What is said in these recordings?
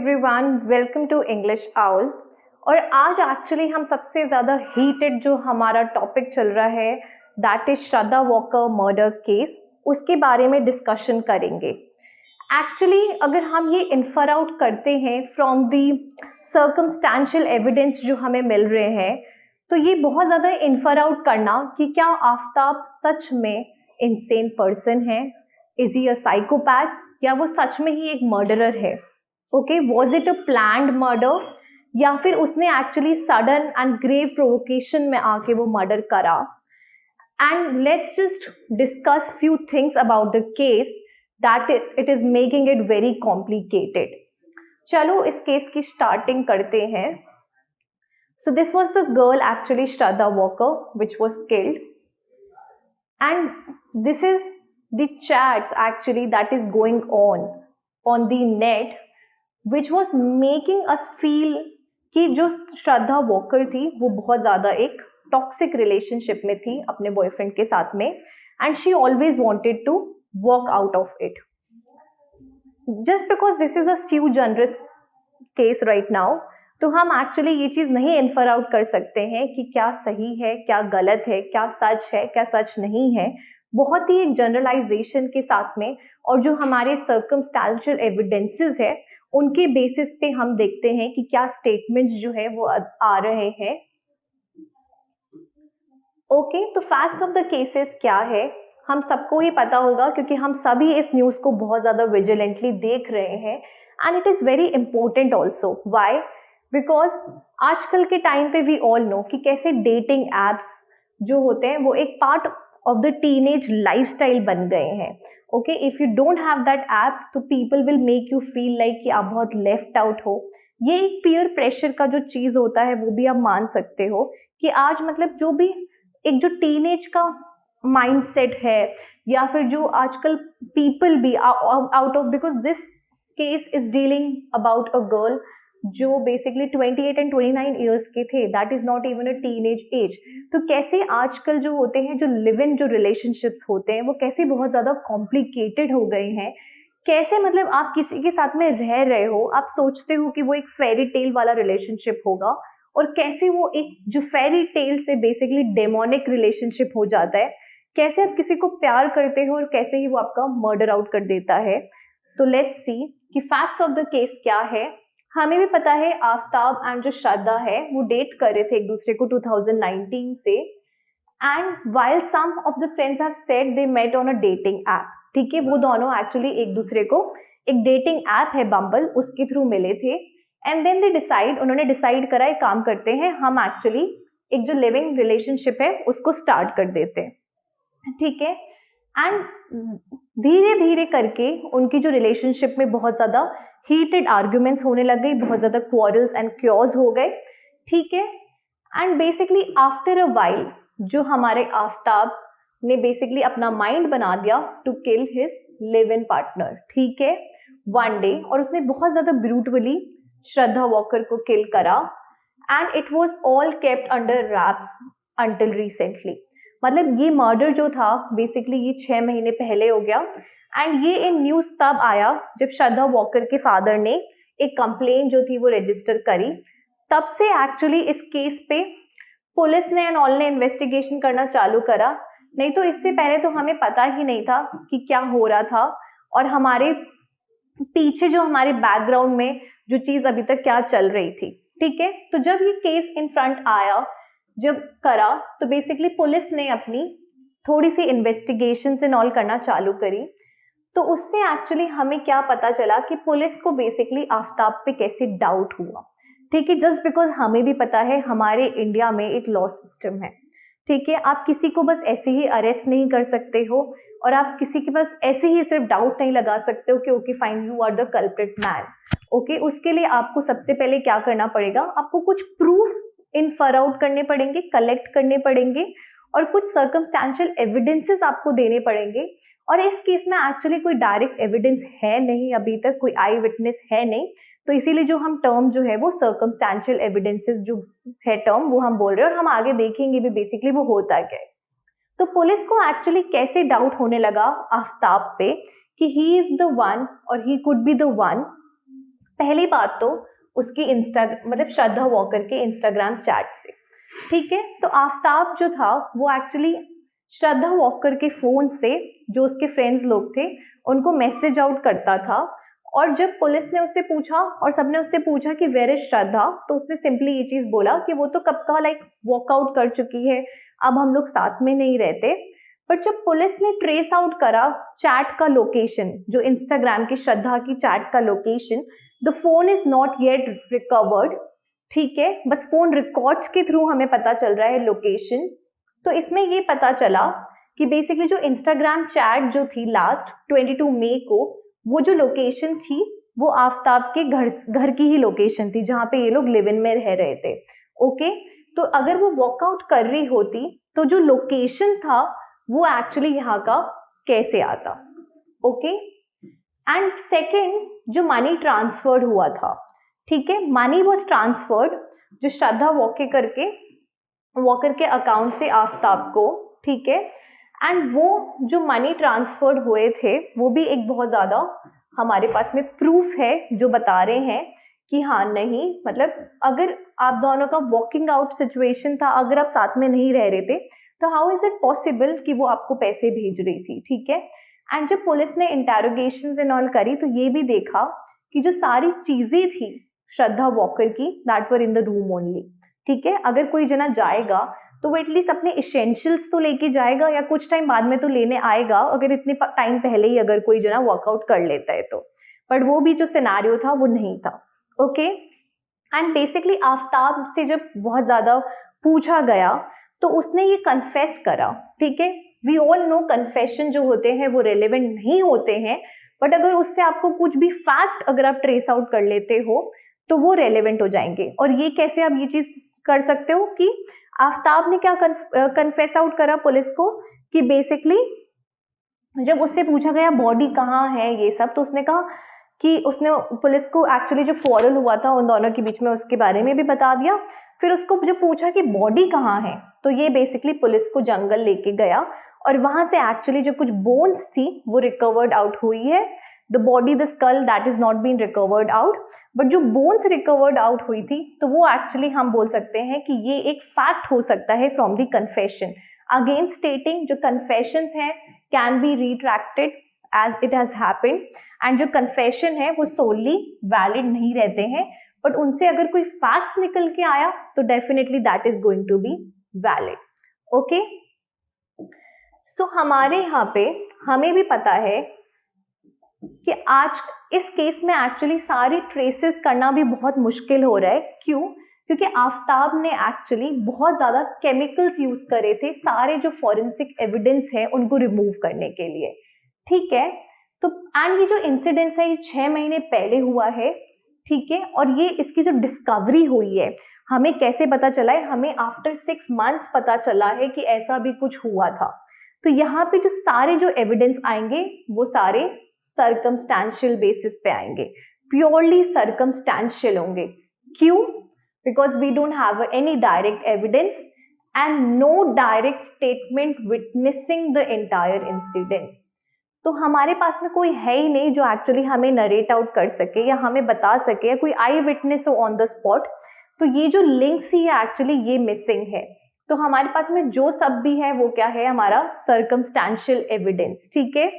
Everyone, welcome to English Owl. और आज actually हम सबसे ज़्यादा हीटेड जो हमारा टॉपिक चल रहा है that is Shraddha walker murder case, उसके बारे में डिस्कशन करेंगे। एक्चुअली अगर हम ये इन्फर आउट करते हैं फ्रॉम दी सर्कमस्टेंशियल एविडेंस जो हमें मिल रहे हैं, तो ये बहुत ज़्यादा इन्फर आउट करना कि क्या आफ्ताब सच में इंसेन पर्सन है, इज ही अ साइकोपैथ, या वो सच में ही एक मर्डरर है। Okay, was it a planned murder, या फिर उसने actually sudden and grave provocation में आके वो मर्डर करा। And let's just discuss few things about the case that it is making it very complicated. चलो इस केस की स्टार्टिंग करते हैं। So this was the girl actually Shraddha Walker which was killed, and this is the chats actually that is going on the net which was making us feel कि जो श्रद्धा walker थी वो बहुत ज़्यादा एक टॉक्सिक रिलेशनशिप में थी अपने बॉयफ्रेंड के साथ में, and she always wanted to walk out of it. Just because this is a sui generis case right now, तो हम एक्चुअली ये चीज़ नहीं इन्फर आउट कर सकते हैं कि क्या सही है, क्या गलत है, क्या सच है, क्या सच नहीं है। बहुत ही एक जनरलाइजेशन के साथ में, और जो हमारे सर्कमस्टेंशियल एविडेंसेस है उनके बेसिस पे हम देखते हैं कि क्या स्टेटमेंट्स जो है वो आ रहे हैं। ओके, तो फैक्ट्स ऑफ द केसेस क्या है हम सबको ही पता होगा, क्योंकि हम सभी इस न्यूज़ को बहुत ज़्यादा विजिलेंटली देख रहे हैं, and it is very important also. Why? Because आजकल के टाइम पे वी ऑल नो कि कैसे डेटिंग एप्स जो होते हैं वो एक part of the teenage lifestyle बन गए हैं। Okay, if you don't have that app तो people will make you feel like कि आप बहुत लेफ्ट आउट हो। ये एक पीयर प्रेशर का जो चीज़ होता है वो भी आप मान सकते हो कि आज मतलब जो भी एक जो टीनेज का माइंडसेट है, या फिर जो आजकल पीपल भी out of, because this case is dealing about a girl जो बेसिकली 28 एंड 29 ईयर्स के थे, that is not even a teenage age. तो कैसे आजकल जो होते हैं, जो लिव इन जो रिलेशनशिप्स होते हैं वो कैसे बहुत ज़्यादा कॉम्प्लिकेटेड हो गए हैं। कैसे मतलब आप किसी के साथ में रह रहे हो, आप सोचते हो कि वो एक फेरी टेल वाला रिलेशनशिप होगा, और कैसे वो एक जो फेरी टेल से बेसिकली डेमोनिक रिलेशनशिप हो जाता है। कैसे आप किसी को प्यार करते हो और कैसे ही वो आपका मर्डर आउट कर देता है। तो लेट्स सी कि फैक्ट्स ऑफ द केस क्या है। हमें भी पता है आफ्ताब एंड जो श्रद्धा है वो डेट कर रहे थे एक दूसरे को 2019 से, and while some of the friends have said they met on a dating app. ठीक है, वो दोनों एक्चुअली एक दूसरे को एक डेटिंग ऐप है बम्बल, उसके थ्रू मिले थे, एंड देन दे डिसाइड, उन्होंने डिसाइड करा एक काम करते हैं, हम एक्चुअली एक जो लिविंग रिलेशनशिप है उसको स्टार्ट कर देते हैं। ठीक है, एंड धीरे धीरे करके उनकी जो रिलेशनशिप में बहुत ज़्यादा हीटेड आर्ग्यूमेंट्स होने लग गई, बहुत ज़्यादा क्वारल्स एंड क्योर्स हो गए। ठीक है, and basically after a while जो हमारे आफ्ताब ने बेसिकली अपना माइंड बना दिया to kill his live in partner. ठीक है, वन डे, और उसने बहुत ज़्यादा ब्रूटली श्रद्धा वॉकर को किल करा, and it was all kept under raps until recently. मतलब ये मर्डर जो था बेसिकली ये 6 महीने पहले हो गया, एंड ये इन न्यूज़ तब आया जब श्रद्धा वॉकर के फादर ने एक कंप्लेन जो थी वो रजिस्टर करी। तब से एक्चुअली इस केस पे पुलिस ने एंड ऑल ने इन्वेस्टिगेशन करना चालू करा। नहीं तो इससे पहले तो हमें पता ही नहीं था कि क्या हो रहा था, और हमारे पीछे जो हमारे बैकग्राउंड में जो चीज़ अभी तक क्या चल रही थी। ठीक है, तो जब ये केस इन फ्रंट आया, जब करा, तो बेसिकली पुलिस ने अपनी थोड़ी सी इन्वेस्टिगेशन एंड ऑल करना चालू करी। तो उससे एक्चुअली हमें क्या पता चला कि पुलिस को बेसिकली आफ्ताब पे कैसे डाउट हुआ। ठीक है, जस्ट बिकॉज हमें भी पता है हमारे इंडिया में एक लॉ सिस्टम है। ठीक है, आप किसी को बस ऐसे ही अरेस्ट नहीं कर सकते हो, और आप किसी के बस ऐसे ही सिर्फ डाउट नहीं लगा सकते हो कि okay fine you are the culprit man. Okay, उसके लिए आपको सबसे पहले क्या करना पड़ेगा, आपको कुछ प्रूफ इन्फर आउट करने पड़ेंगे, कलेक्ट करने पड़ेंगे, और कुछ सर्कमस्टेंशियल एविडेंसेस आपको देने पड़ेंगे। और इस केस में एक्चुअली कोई डायरेक्ट एविडेंस है नहीं, अभी तक कोई आई विटनेस है नहीं, तो इसीलिए जो हम टर्म जो है वो सर्कमस्टेंशियल एविडेंसेस जो है टर्म वो हम बोल रहे हैं, और हम आगे देखेंगे भी बेसिकली वो होता क्या है। तो पुलिस को एक्चुअली कैसे डाउट होने लगा आफ्ताब पे कि ही इज द वन और he could be the one पहली बात तो उसकी मतलब श्रद्धा वॉकर के इंस्टाग्राम चैट से, ठीक है। तो आफ्ताब जो था वो एक्चुअली श्रद्धा वॉकर के फोन से जो उसके फ्रेंड्स लोग थे उनको मैसेज आउट करता था, और जब पुलिस ने उससे पूछा और सबने उससे पूछा कि वेयर इज श्रद्धा, तो उसने सिंपली ये चीज बोला कि वो तो कब का वॉकआउट कर चुकी है, अब हम लोग साथ में नहीं रहते। बट जब पुलिस ने ट्रेस आउट करा चैट का लोकेशन, जो इंस्टाग्राम की श्रद्धा की चैट का location, the phone is not yet recovered, ठीक है, बस फोन रिकॉर्ड्स के थ्रू हमें पता चल रहा है लोकेशन। तो इसमें ये पता चला कि बेसिकली जो इंस्टाग्राम चैट जो थी लास्ट 22 मई को, वो जो लोकेशन थी वो आफ्ताब के घर की ही लोकेशन थी जहां पे ये लोग लिव इन में रह रहे थे। ओके, तो अगर वो वॉकआउट कर रही होती तो जो लोकेशन था वो एक्चुअली यहाँ का कैसे आता। ओके, एंड सेकंड, जो मनी ट्रांसफर्ड हुआ था, ठीक है, मनी वॉज ट्रांसफर्ड जो श्रद्धा वॉकर के अकाउंट से आफ्ताब को, ठीक है, एंड वो जो मनी ट्रांसफर्ड हुए थे वो भी एक बहुत ज्यादा हमारे पास में प्रूफ है जो बता रहे हैं कि हाँ नहीं, मतलब अगर आप दोनों का वॉकिंग आउट सिचुएशन था, अगर आप साथ में नहीं रह रहे थे, तो हाउ इज इट पॉसिबल कि वो आपको पैसे भेज रही थी, ठीक है। एंड जब पुलिस ने इंटेरोगेशंस एंड ऑल करी तो ये भी देखा कि जो सारी चीजें थी श्रद्धा वॉकर की, that were in the room only, ठीक है। अगर कोई जना जाएगा तो वो एटलीस्ट अपने इसेंशियल्स तो लेके जाएगा या कुछ टाइम बाद में तो लेने आएगा, अगर इतने टाइम पहले ही अगर कोई जना वर्कआउट कर लेता है तो। बट वो भी जो सिनेरियो था वो नहीं था। ओके, एंड बेसिकली आफ्ताब से जब बहुत ज्यादा पूछा गया तो उसने ये कन्फेस करा, ठीक है। वी ऑल नो कन्फेशन जो होते हैं वो रेलेवेंट नहीं होते हैं, बट अगर उससे आपको कुछ भी फैक्ट अगर आप ट्रेस आउट कर लेते हो तो वो रेलेवेंट हो जाएंगे। और ये कैसे आप ये चीज कर सकते हो कि आफ्ताब ने क्या कन्फेस आउट करा पुलिस को कि बेसिकली जब उससे पूछा गया बॉडी कहाँ है ये सब, तो उसने कहा कि उसने पुलिस को एक्चुअली जो क्वारल हुआ था उन दोनों के बीच में उसके बारे में भी बता दिया। फिर उसको जब पूछा कि बॉडी कहाँ है, तो ये बेसिकली पुलिस को जंगल लेके गया और वहां से एक्चुअली जो कुछ बोन्स थी वो रिकवर्ड आउट हुई है। The body, the skull, that is not been recovered out, but जो बोन्स रिकवर्ड आउट हुई थी तो वो एक्चुअली हम बोल सकते हैं कि ये एक फैक्ट हो सकता है from the confession. Again stating, जो कन्फेशंस है can be retracted as it has happened, and जो कन्फेशन है वो सोली वैलिड नहीं रहते हैं, बट उनसे अगर कोई फैक्ट्स निकल के आया तो definitely that is going to be valid. Okay, so हमारे यहाँ पे हमें भी पता है कि आज इस केस में एक्चुअली सारी ट्रेसेस करना भी बहुत मुश्किल हो रहा है। क्यों? क्योंकि आफ्ताब ने एक्चुअली बहुत ज्यादा केमिकल्स यूज करे थे सारे जो फॉरेंसिक एविडेंस है उनको रिमूव करने के लिए, ठीक है। तो एंड ये जो इंसिडेंस है ये 6 महीने पहले हुआ है, ठीक है, और ये इसकी जो डिस्कवरी हुई है हमें कैसे पता चला है, हमें आफ्टर 6 मंथ्स पता चला है कि ऐसा भी कुछ हुआ था। तो यहाँ पे जो सारे जो एविडेंस आएंगे वो सारे सर्कमस्टेंशियल बेसिस पे आएंगे, प्योरली सर्कमस्टेंशियल होंगे। क्यों? Because we don't have any direct evidence and no direct statement witnessing the entire incident. तो हमारे पास में कोई है ही नहीं जो एक्चुअली हमें नरेट आउट कर सके या हमें बता सके, या कोई आई विटनेस हो ऑन द स्पॉट। तो ये जो लिंक्स ही है एक्चुअली ये मिसिंग है। तो हमारे पास में जो सब भी है वो क्या है, हमारा सर्कमस्टेंशियल एविडेंस, ठीक है।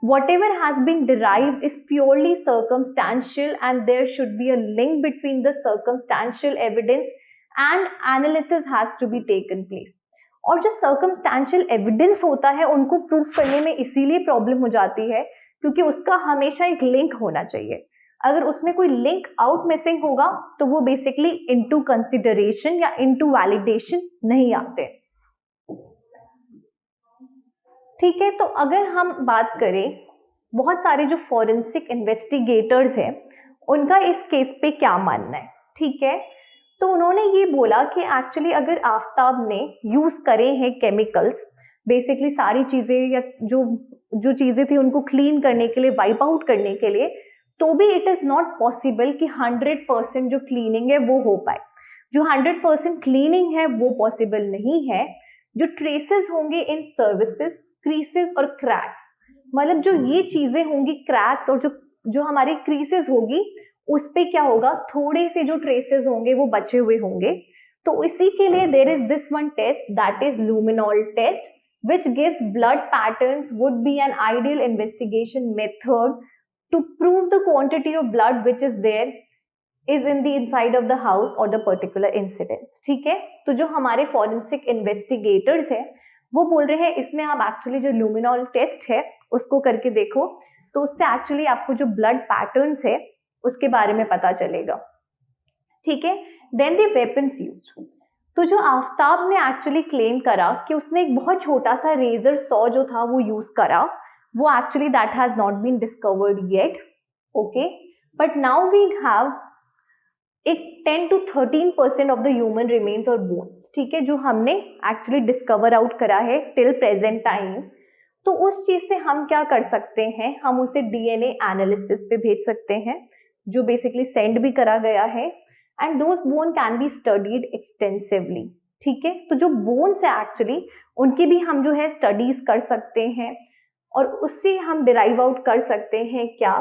Whatever has been derived is purely circumstantial and there should be a link between the circumstantial evidence and analysis has to be taken place. और जो circumstantial evidence होता है उनको प्रूफ करने में इसीलिए प्रॉब्लम हो जाती है क्योंकि उसका हमेशा एक लिंक होना चाहिए। अगर उसमें कोई लिंक आउट मिसिंग होगा तो वो बेसिकली इनटू कंसिडरेशन या इनटू वैलिडेशन नहीं आते, ठीक है। तो अगर हम बात करें बहुत सारे जो फॉरेंसिक इन्वेस्टिगेटर्स हैं उनका इस केस पे क्या मानना है, ठीक है। तो उन्होंने ये बोला कि एक्चुअली अगर आफ्ताब ने यूज करे हैं केमिकल्स, बेसिकली सारी चीजें या जो जो चीजें थी उनको क्लीन करने के लिए, वाइप आउट करने के लिए, तो भी इट इज नॉट पॉसिबल कि 100% जो क्लीनिंग है वो हो पाए। जो 100% क्लीनिंग है वो पॉसिबल नहीं है। जो ट्रेसेस होंगे इन सर्विसेज, क्रीसेस और क्रैक्स, मतलब जो ये चीजें होंगी क्रैक्स और जो जो हमारी क्रीसेस होगी उस पे क्या होगा, थोड़े से जो ट्रेसेस होंगे वो बचे हुए होंगे। तो इसी के लिए there is this one test, that is luminol test, which gives blood patterns, would be an ideal investigation method to prove the quantity of blood which is there is in the inside of the house or the particular incident। ठीक है, तो जो हमारे forensic investigators है वो बोल रहे हैं इसमें आप एक्चुअली जो लुमिनॉल टेस्ट है उसको करके देखो, तो उससे एक्चुअली आपको जो ब्लड पैटर्न्स है उसके बारे में पता चलेगा। ठीक है, देन द वेपन्स यूज्ड, तो जो आफ्ताब ने एक्चुअली क्लेम करा कि उसने एक बहुत छोटा सा रेजर सॉ जो था वो यूज करा, वो actually that has not been discovered yet. Okay, but now we have एक 10 to 13% of the human remains और बोन्स, ठीक है, जो हमने एक्चुअली डिस्कवर आउट करा है टिल प्रेजेंट टाइम। तो उस चीज से हम क्या कर सकते हैं, हम उसे डीएनए एनालिसिस पे भेज सकते हैं, जो बेसिकली सेंड भी करा गया है, and those bone can be studied extensively. ठीक है, तो जो बोन्स है एक्चुअली उनकी भी हम जो है स्टडीज कर सकते हैं, और उससे हम डिराइव आउट कर सकते हैं क्या,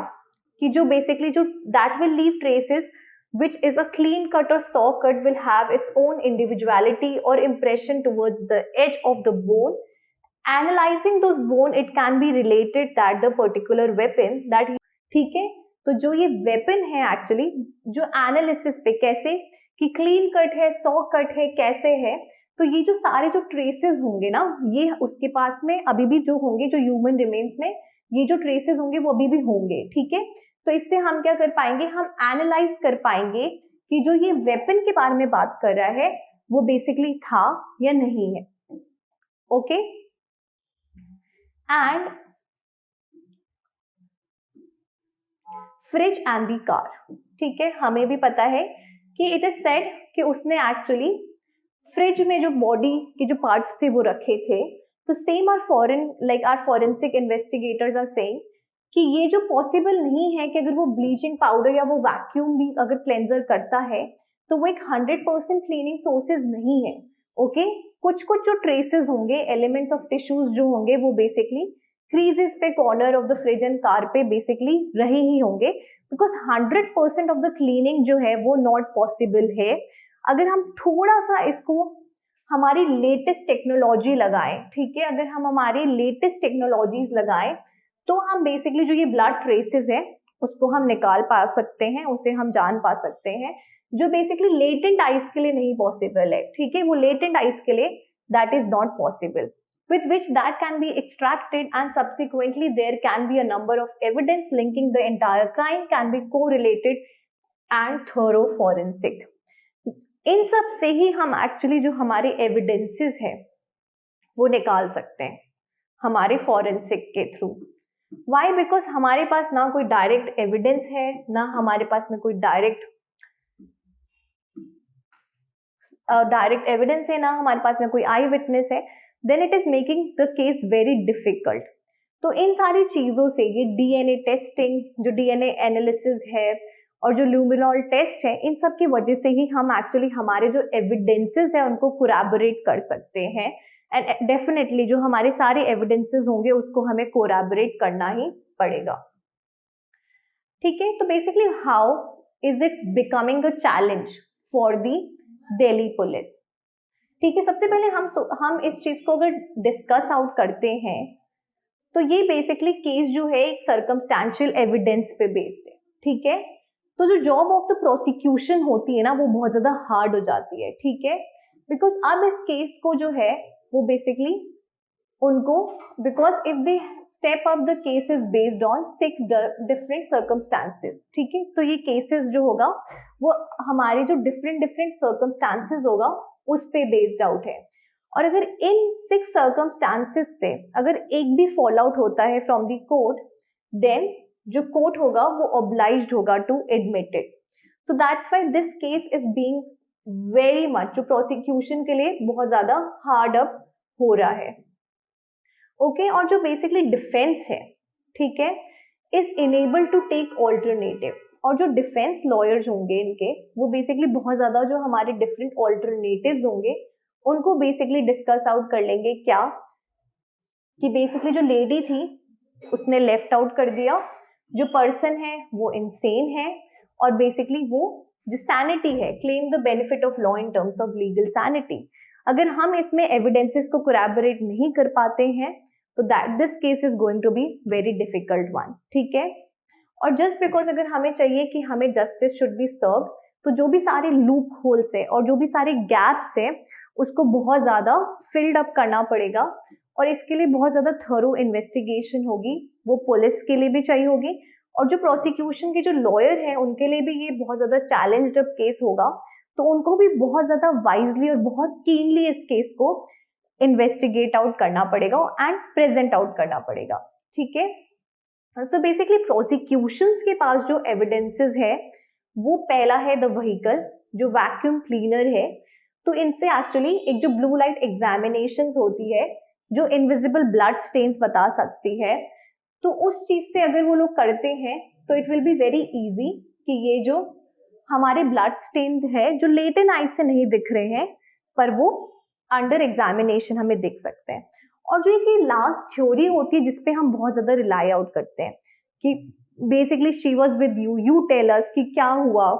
कि जो बेसिकली जो that will leave traces which is a clean cut or saw cut will have its own individuality or impression towards the edge of the bone. Analyzing those bone, it can be related that the particular weapon that, ठीक है, तो जो ये weapon है actually जो analysis पे कैसे कि क्लीन कट है, सॉ कट है, कैसे है, तो ये जो सारे जो ट्रेसेस होंगे ना, ये उसके पास में अभी भी जो होंगे, जो ह्यूमन रिमेन्स में ये जो ट्रेसेस होंगे वो अभी भी होंगे। ठीक है, तो इससे हम क्या कर पाएंगे, हम एनालाइज कर पाएंगे कि जो ये वेपन के बारे में बात कर रहा है वो बेसिकली था या नहीं है। Okay, and fridge and the car, ठीक है, हमें भी पता है कि इट इज सेड कि उसने एक्चुअली फ्रिज में जो बॉडी के जो पार्ट्स थे वो रखे थे। तो same are foreign like are forensic investigators are saying कि ये जो पॉसिबल नहीं है कि अगर वो ब्लीचिंग पाउडर या वो वैक्यूम भी अगर क्लेंजर करता है तो वो एक 100% क्लीनिंग सोर्सेज नहीं है। ओके, कुछ कुछ जो ट्रेसेस होंगे, एलिमेंट्स ऑफ टिश्यूज जो होंगे वो बेसिकली क्रीजेस पे, corner of the fridge and car पे बेसिकली रहे ही होंगे, बिकॉज 100% ऑफ द क्लीनिंग जो है वो नॉट पॉसिबल है। अगर हम थोड़ा सा इसको हमारी लेटेस्ट टेक्नोलॉजी लगाएं, ठीक है, अगर हम हमारी लेटेस्ट टेक्नोलॉजीज लगाएं तो हम बेसिकली जो ये ब्लड ट्रेसेस है उसको हम निकाल पा सकते हैं, उसे हम जान पा सकते हैं, जो बेसिकली लेटेंट आइज के लिए नहीं पॉसिबल है। ठीक है, वो लेटेंट आइज के लिए that is not possible, with which that can be extracted, and subsequently there can be a number of evidence linking the entire crime can be correlated and thorough forensic। इन सब से ही हम actually जो हमारे evidences है वो निकाल सकते हैं हमारे फॉरेंसिक के थ्रू। वाई, बिकॉज हमारे पास ना कोई डायरेक्ट एविडेंस है, ना हमारे पास में कोई डायरेक्ट एविडेंस है, ना हमारे पास में कोई आई विटनेस है, then it is making the case very difficult. तो इन सारी चीजों से ये डीएनए टेस्टिंग, जो डीएनए एनालिसिस है और जो ल्यूमिनॉल टेस्ट है, इन सब की वजह से ही हम एक्चुअली हमारे जो एविडेंसेस है उनको कोरैबोरेट कर सकते हैं, एंड डेफिनेटली जो हमारे सारे एविडेंसेस होंगे उसको हमें कोरैबोरेट करना ही पड़ेगा। ठीक है, तो basically how is it becoming a challenge for the Delhi police. ठीक है, सबसे पहले हम इस चीज को अगर डिस्कस आउट करते हैं तो ये बेसिकली केस जो है एक सर्कमस्टेंशियल एविडेंस पे बेस्ड है। ठीक है, तो जो जॉब ऑफ द प्रोसिक्यूशन होती है ना वो बहुत ज्यादा हार्ड हो जाती है। ठीक है, बिकॉज अब इस केस को जो है वो बेसिकली उनको, because if the step of the case is based on 6 different circumstances. ठीक है, तो ये केसेस जो होगा वो हमारे जो डिफरेंट सर्कमस्टांसेस होगा उस पे बेस्ड आउट है, और अगर इन 6 सर्कमस्टांसेस से अगर एक भी फॉल आउट होता है फ्रॉम द कोर्ट, देन जो कोर्ट होगा वो ऑब्लाइज्ड होगा to admit it. So that's why this case is being very much, जो प्रोसिक्यूशन के लिए बहुत ज्यादा हार्ड अप हो रहा है। ओके, और जो बेसिकली डिफेंस है, ठीक है, is enable to take alternative, और जो डिफेंस लॉयर्स होंगे इनके वो बेसिकली बहुत ज्यादा जो हमारे डिफरेंट ऑल्टरनेटिव्स होंगे उनको बेसिकली डिस्कस आउट कर लेंगे। क्या कि बेसिकली जो लेडी थी उसने लेफ्ट आउट कर दिया, जो पर्सन है वो इनसेन है, और बेसिकली वो जो सैनिटी है, claim the benefit of law in terms of legal sanity. अगर हम इसमें एविडेंसेस को कोरैबोरेट नहीं कर पाते हैं तो that this case is going to be very difficult one, ठीक है। और जस्ट बिकॉज अगर हमें चाहिए कि हमें जस्टिस शुड बी सर्व, तो जो भी सारे लूप होल्स है और जो भी सारे गैप्स है उसको बहुत ज्यादा फिल्ड अप करना पड़ेगा, और इसके लिए बहुत ज्यादा थरो इन्वेस्टिगेशन होगी, वो पुलिस के लिए भी चाहिए होगी, और जो प्रोसिक्यूशन के जो लॉयर हैं उनके लिए भी ये बहुत ज्यादा चैलेंज्ड अप केस होगा, तो उनको भी बहुत ज्यादा वाइजली और बहुत कीनली इस केस को इन्वेस्टिगेट आउट करना पड़ेगा एंड प्रेजेंट आउट करना पड़ेगा, ठीक है। सो बेसिकली प्रोसिक्यूशंस के पास जो एविडेंसेस है वो पहला है द व्हीकल, जो वैक्यूम क्लीनर है। तो इनसे एक्चुअली एक जो ब्लू लाइट एग्जामिनेशन होती है जो इनविजिबल ब्लड स्टेन्स बता सकती है, तो उस चीज से अगर वो लोग करते हैं तो it will be very easy कि ये जो हमारे ब्लड स्टेन है जो लेटेन आई से नहीं दिख रहे हैं पर वो अंडर एग्जामिनेशन हमें दिख सकते हैं। और जो एक लास्ट थ्योरी होती है जिसपे हम बहुत ज्यादा रिलाई आउट करते हैं कि basically she was with you, you tell us कि क्या हुआ,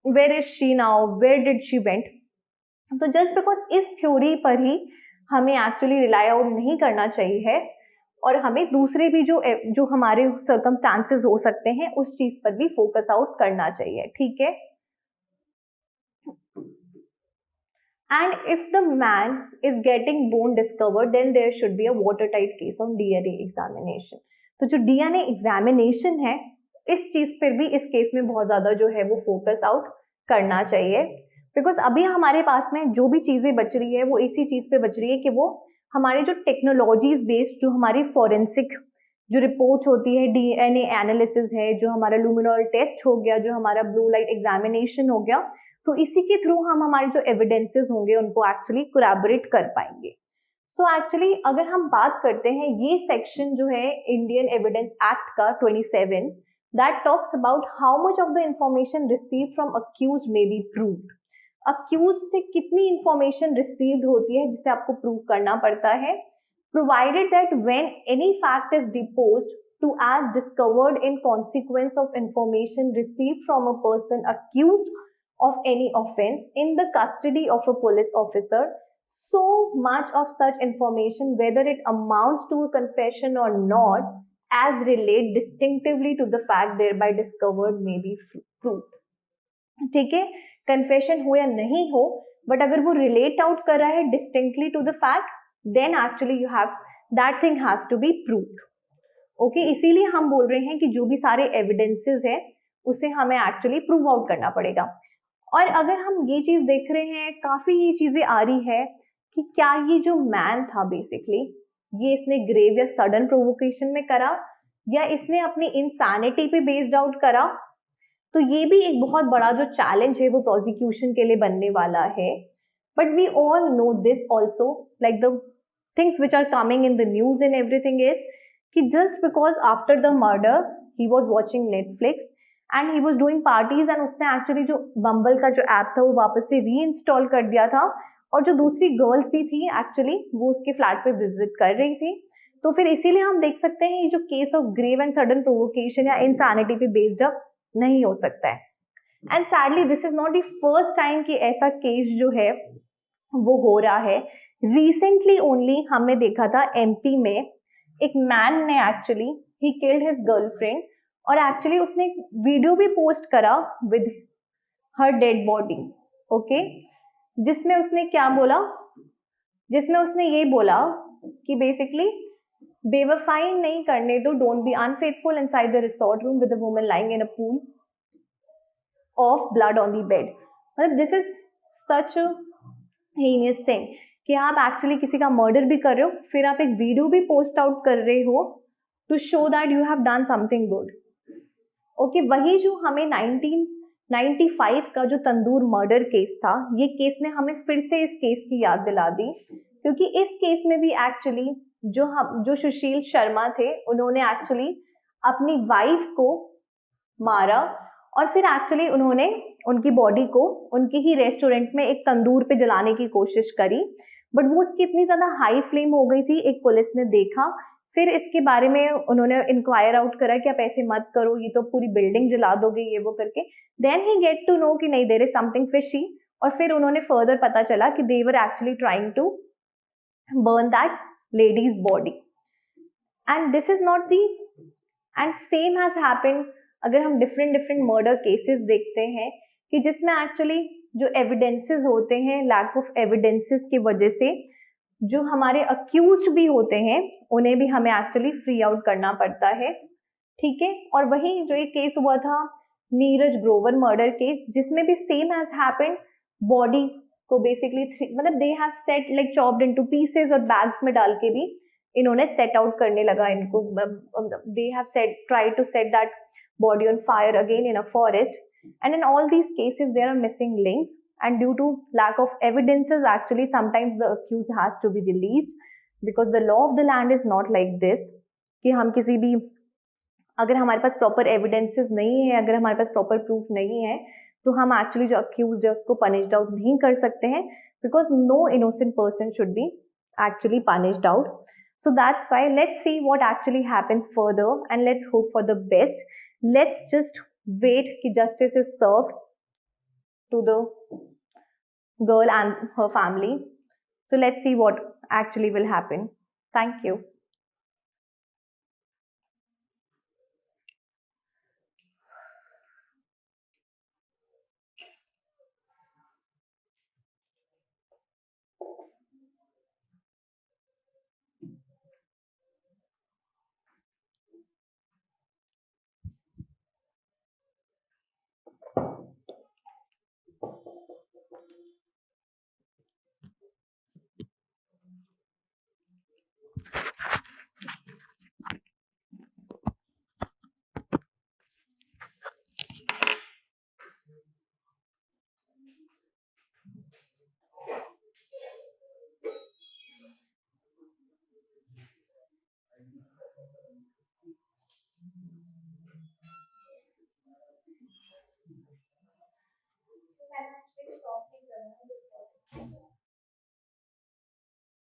where is she now, where did she went. तो जस्ट बिकॉज इस थ्योरी पर ही हमें एक्चुअली रिलाई आउट नहीं करना चाहिए है, और हमें दूसरे भी जो हमारे सर्कमस्टांसेस हो सकते हैं उस चीज पर भी फोकस आउट करना चाहिए, ठीक है। And if the man is getting bone discovered, then there should be a watertight case on DNA examination. तो जो DNA examination है इस चीज पर भी इस केस में बहुत ज्यादा जो है वो फोकस आउट करना चाहिए, बिकॉज अभी हमारे पास में जो भी चीजें बच रही है वो इसी चीज पे बच रही है कि वो हमारे जो टेक्नोलॉजीज बेस्ड जो हमारी फॉरेंसिक जो रिपोर्ट होती है, DNA एनालिसिस है, जो हमारा लुमिनॉल टेस्ट हो गया, जो हमारा ब्लू लाइट एग्जामिनेशन हो गया, तो इसी के थ्रू हम हमारे जो एविडेंसेस होंगे उनको एक्चुअली कोरैबोरेट कर पाएंगे। सो एक्चुअली अगर हम बात करते हैं ये सेक्शन जो है इंडियन एविडेंस एक्ट का 27, that talks about how much of the information received from accused may be proved. Accused से कितनी इंफॉर्मेशन रिसीव्ड होती है जिसे आपको प्रूव करना पड़ता है, provided that when any fact is deposed to as discovered in consequence of information received from a person accused of any offense in the custody of a police officer, so much of such information, whether it amounts to a confession or not, as relate distinctively to the fact thereby discovered may be proved। ठीक है, confession हो या नहीं हो, but अगर वो relate out कर रहा है distinctly to the fact, then actually you have that thing has to be proved. Okay, इसीलिए हम बोल रहे हैं कि जो भी सारे एविडेंसेस है उसे हमें एक्चुअली प्रूव आउट करना पड़ेगा। और अगर हम ये चीज देख रहे हैं, काफी ये चीजें आ रही है कि क्या ये जो मैन था बेसिकली ये इसने ग्रेव या सडन प्रोवोकेशन में करा या इसने अपनी इंसैनिटी पे बेस्ड आउट करा, तो ये भी एक बहुत बड़ा जो चैलेंज है वो प्रोसिक्यूशन के लिए बनने वाला है। But we all know this also, like the things which are coming in the news and everything is कि just because after the murder he was watching Netflix and he was doing parties, and उसने actually जो Bumble का जो app था वो वापस से री इंस्टॉल कर दिया था, और जो दूसरी गर्ल्स भी थी एक्चुअली वो उसके फ्लैट पे विजिट कर रही थी। तो फिर इसीलिए हम देख सकते हैं ये जो case of grave and sudden provocation या इनसैनिटी पे बेस्ड अप नहीं हो सकता है। And sadly this is not the first time कि ऐसा केस जो है वो हो रहा है। रिसेंटली ओनली हमने देखा था MP में एक मैन ने actually he killed his girlfriend, और एक्चुअली उसने एक वीडियो भी पोस्ट करा with her dead body, okay, जिसमें उसने क्या बोला, जिसमें उसने ये बोला कि बेसिकली बेवफाई नहीं करने दो, don't be unfaithful inside the resort room with a woman lying in a pool of blood on the bed. मतलब this is such a heinous thing कि आप एक्चुअली किसी का मर्डर भी कर रहे हो, फिर आप एक वीडियो भी पोस्ट आउट कर रहे हो to show that you have done something good. Okay, वही जो हमें 1995 का जो तंदूर मर्डर केस था, ये केस ने हमें फिर से इस केस की याद दिला दी, क्योंकि इस केस में भी एक्चुअली जो सुशील शर्मा थे उन्होंने एक्चुअली अपनी वाइफ को मारा, और फिर एक्चुअली उन्होंने उनकी बॉडी को उनके ही रेस्टोरेंट में एक तंदूर पे जलाने की कोशिश करी, बट वो उसकी इतनी ज्यादा हाई फ्लेम हो गई थी, एक पुलिस ने देखा, फिर इसके बारे में उन्होंने इंक्वायर आउट करा कि आप ऐसे मत करो, ये तो पूरी बिल्डिंग जला दोगे, ये वो करके। Then he get to know कि नहीं, देयर इज समथिंग फिशी। और फिर उन्होंने फर्दर पता चला कि they were actually trying to burn that lady's body, and this is not the, and same has happened. अगर हम डिफरेंट डिफरेंट मर्डर केसेस देखते हैं कि जिसमें एक्चुअली जो एविडेंसेस होते हैं, लैक ऑफ एविडेंसेस की वजह से जो हमारे अक्यूज्ड भी होते हैं उन्हें भी हमें एक्चुअली फ्री आउट करना पड़ता है, ठीक है। और वही जो एक केस हुआ था नीरज ग्रोवर मर्डर केस, जिसमें भी सेम हैज हैपेंड, बॉडी को बेसिकली मतलब दे have set like chopped into pieces और बैग्स में डाल के भी इन्होंने सेट आउट करने लगा इनको, they have set try to set that body on fire again in a forest, and in all these cases there are missing links, and due to lack of evidences actually sometimes the accused has to be released, because the law of the land is not like this कि हम किसी भी, अगर हमारे पास proper evidences नहीं है, अगर हमारे पास प्रॉपर प्रूफ नहीं है, तो हम एक्चुअली जो अक्यूज्ड है उसको पनिश्ड आउट नहीं कर सकते हैं, because no innocent person should be actually punished out. So that's why let's see what actually happens further, and let's hope for the best. Let's just wait कि justice is served to the girl and her family. So let's see what actually will happen. Thank you.